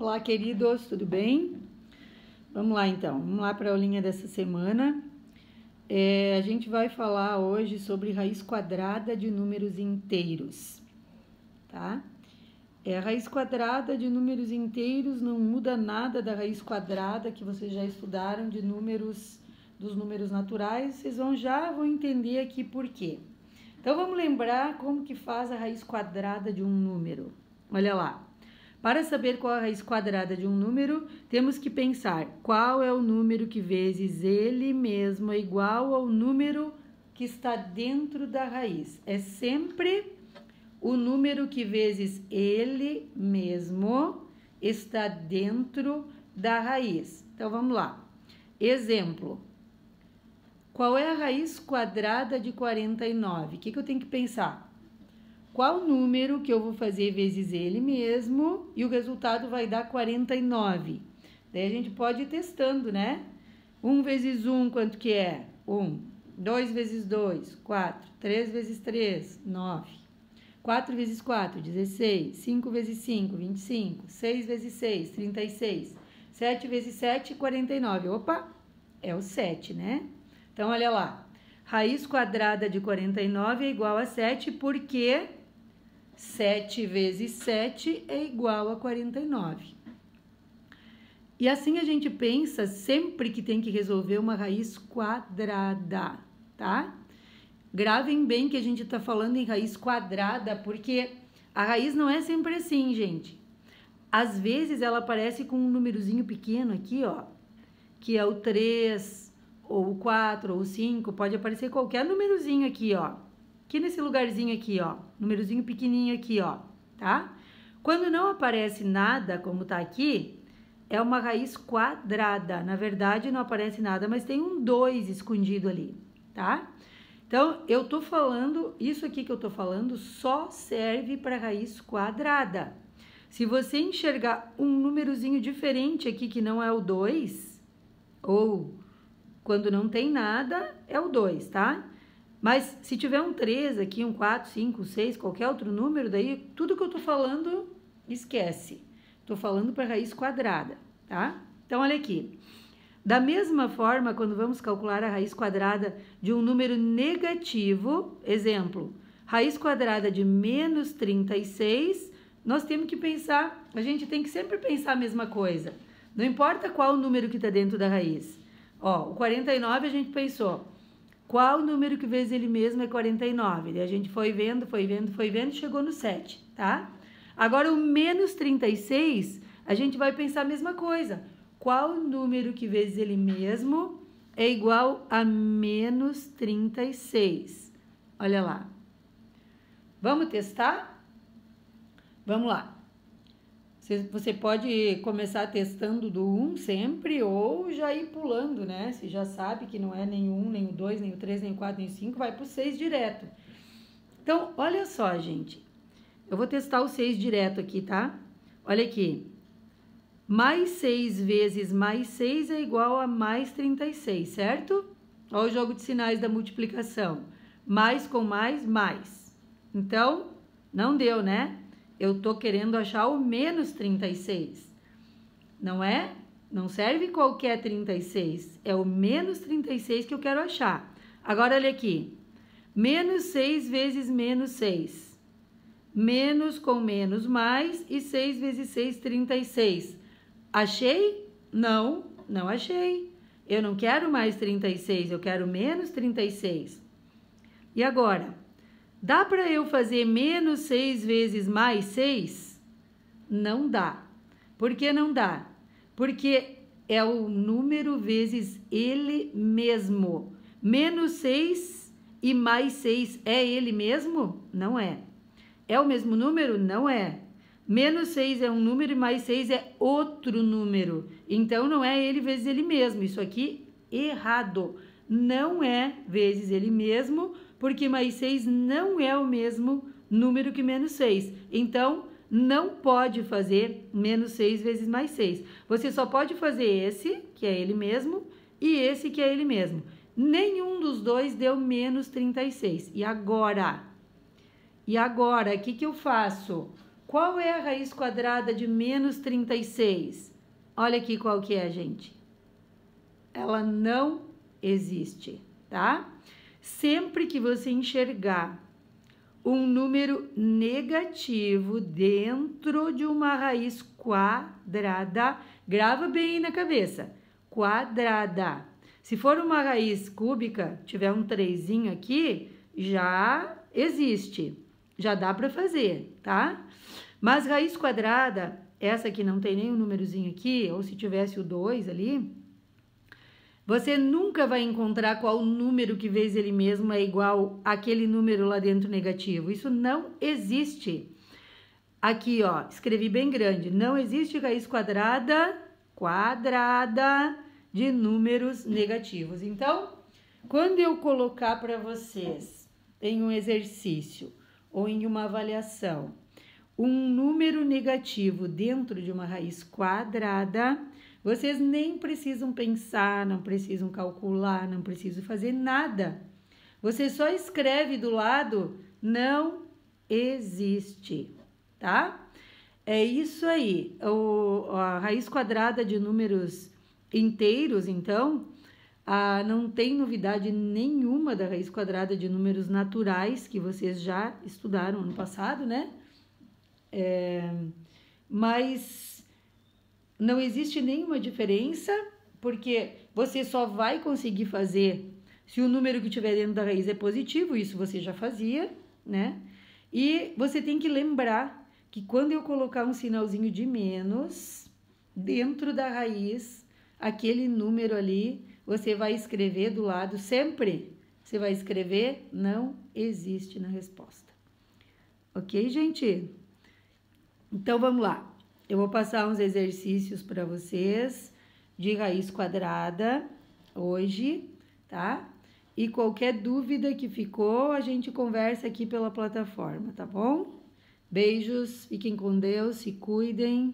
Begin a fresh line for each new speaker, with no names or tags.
Olá, queridos, tudo bem? Vamos lá, então. Vamos lá para a aulinha dessa semana. A gente vai falar hoje sobre raiz quadrada de números inteiros, tá? A raiz quadrada de números inteiros não muda nada da raiz quadrada que vocês já estudaram de dos números naturais. Vocês já vão entender aqui por quê. Então, vamos lembrar como que faz a raiz quadrada de um número. Olha lá. Para saber qual é a raiz quadrada de um número, temos que pensar qual é o número que vezes ele mesmo é igual ao número que está dentro da raiz. É sempre o número que vezes ele mesmo está dentro da raiz. Então, vamos lá. Exemplo. Qual é a raiz quadrada de 49? O que eu tenho que pensar? Qual número que eu vou fazer vezes ele mesmo e o resultado vai dar 49. Daí a gente pode ir testando, né? 1 vezes 1, quanto que é? 1. 2 vezes 2, 4. 3 vezes 3, 9. 4 vezes 4, 16. 5 vezes 5, 25. 6 vezes 6, 36. 7 vezes 7, 49. Opa, é o 7, né? Então, olha lá. Raiz quadrada de 49 é igual a 7 porque 7 vezes 7 é igual a 49. E assim a gente pensa sempre que tem que resolver uma raiz quadrada, tá? Gravem bem que a gente tá falando em raiz quadrada, porque a raiz não é sempre assim, gente. Às vezes ela aparece com um númerozinho pequeno aqui, ó, que é o 3, ou o 4, ou o 5, pode aparecer qualquer númerozinho aqui, ó. Aqui nesse lugarzinho aqui, ó, númerozinho pequenininho aqui, ó, tá? Quando não aparece nada, como tá aqui, é uma raiz quadrada. Na verdade, não aparece nada, mas tem um 2 escondido ali, tá? Então, eu tô falando, isso aqui que eu tô falando só serve para raiz quadrada. Se você enxergar um númerozinho diferente aqui, que não é o 2, ou quando não tem nada, é o 2, tá? Mas se tiver um 3 aqui, um 4, 5, 6, qualquer outro número, daí tudo que eu tô falando, esquece. Tô falando para raiz quadrada, tá? Então, olha aqui. Da mesma forma, quando vamos calcular a raiz quadrada de um número negativo, exemplo, raiz quadrada de menos 36, nós temos que pensar, a gente tem que sempre pensar a mesma coisa. Não importa qual o número que está dentro da raiz. Ó, o 49 a gente pensou, qual número que vezes ele mesmo é 49? Daí a gente foi vendo, e chegou no 7, tá? Agora, o menos 36, a gente vai pensar a mesma coisa. Qual número que vezes ele mesmo é igual a menos 36? Olha lá. Vamos testar? Vamos lá. Você pode começar testando do 1 sempre ou já ir pulando, né? Se já sabe que não é nem o 1, nem o 2, nem o 3, nem o 4, nem o 5, vai para o 6 direto. Então, olha só, gente. Eu vou testar o 6 direto aqui, tá? Olha aqui. Mais 6 vezes mais 6 é igual a mais 36, certo? Olha o jogo de sinais da multiplicação. Mais com mais, mais. Então, não deu, né? Eu tô querendo achar o menos 36. Não é? Não serve qualquer 36. É o menos 36 que eu quero achar. Agora, olha aqui. Menos 6 vezes menos 6. Menos com menos mais e 6 vezes 6, 36. Achei? Não, não achei. Eu não quero mais 36, eu quero menos 36. E agora? Dá para eu fazer menos 6 vezes mais 6? Não dá. Por que não dá? Porque é o número vezes ele mesmo. Menos 6 e mais 6 é ele mesmo? Não é. É o mesmo número? Não é. Menos 6 é um número e mais 6 é outro número. Então, não é ele vezes ele mesmo. Isso aqui, errado. Não é vezes ele mesmo, porque mais 6 não é o mesmo número que menos 6. Então, não pode fazer menos 6 vezes mais 6. Você só pode fazer esse, que é ele mesmo, e esse, que é ele mesmo. Nenhum dos dois deu menos 36. E agora? O que eu faço? Qual é a raiz quadrada de menos 36? Olha aqui qual que é, gente. Ela não existe, tá? Sempre que você enxergar um número negativo dentro de uma raiz quadrada, grava bem na cabeça, quadrada. Se for uma raiz cúbica, tiver um 3zinho aqui, já existe, já dá para fazer, tá? Mas raiz quadrada, essa que não tem nenhum númerozinho aqui, ou se tivesse o 2 ali, você nunca vai encontrar qual número que vezes ele mesmo é igual àquele número lá dentro negativo. Isso não existe. Aqui, ó, escrevi bem grande. Não existe raiz quadrada de números negativos. Então, quando eu colocar para vocês em um exercício ou em uma avaliação um número negativo dentro de uma raiz quadrada, vocês nem precisam pensar, não precisam calcular, não precisam fazer nada. Você só escreve do lado, não existe, tá? É isso aí. A raiz quadrada de números inteiros, então, não tem novidade nenhuma da raiz quadrada de números naturais, que vocês já estudaram ano passado, né? Mas não existe nenhuma diferença, porque você só vai conseguir fazer se o número que tiver dentro da raiz é positivo, isso você já fazia, né? E você tem que lembrar que quando eu colocar um sinalzinho de menos dentro da raiz, aquele número ali, você vai escrever do lado sempre, você vai escrever não existe na resposta. Ok, gente? Então, vamos lá. Eu vou passar uns exercícios para vocês de raiz quadrada hoje, tá? E qualquer dúvida que ficou, a gente conversa aqui pela plataforma, tá bom? Beijos, fiquem com Deus, se cuidem.